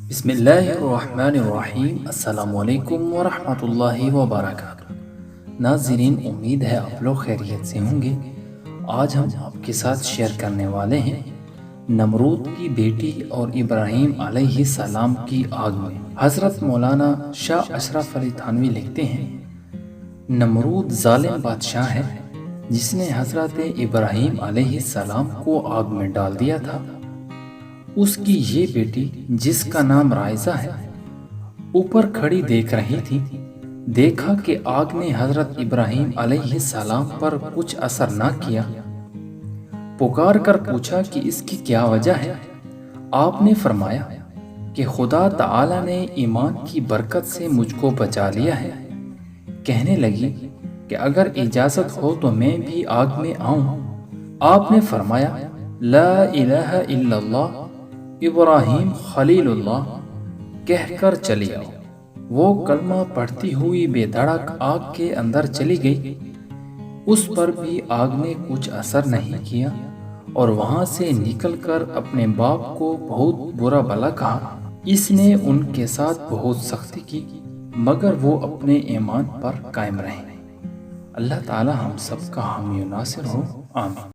بسم اللہ الرحمن الرحیم۔ السلام علیکم ورحمۃ اللہ وبرکاتہ۔ ناظرین، امید ہے آپ لوگ خیریت سے ہوں گے۔ آج ہم آپ کے ساتھ شیئر کرنے والے ہیں نمرود کی بیٹی اور ابراہیم علیہ السلام کی آگ میں۔ حضرت مولانا شاہ اشرف علی تھانوی لکھتے ہیں، نمرود ظالم بادشاہ ہے جس نے حضرت ابراہیم علیہ السلام کو آگ میں ڈال دیا تھا۔ اس کی یہ بیٹی جس کا نام رائزہ ہے اوپر کھڑی دیکھ رہی تھی۔ دیکھا کہ آگ نے حضرت ابراہیم علیہ السلام پر کچھ اثر نہ کیا۔ پکار کر پوچھا کہ اس کی کیا وجہ ہے؟ آپ نے فرمایا کہ خدا تعالی نے ایمان کی برکت سے مجھ کو بچا لیا ہے۔ کہنے لگی کہ اگر اجازت ہو تو میں بھی آگ میں آؤں۔ آپ نے فرمایا، لا الہ الا اللہ ابراہیم خلیل اللہ کہہ کر چلی آؤ۔ وہ کلمہ پڑھتی ہوئی بے دھڑک آگ کے اندر چلی گئی۔ اس پر بھی آگ نے کچھ اثر نہیں کیا اور وہاں سے نکل کر اپنے باپ کو بہت برا بھلا کہا۔ اس نے ان کے ساتھ بہت سختی کی مگر وہ اپنے ایمان پر قائم رہے۔ اللہ تعالی ہم سب کا حامی و ناصر ہو، آمین۔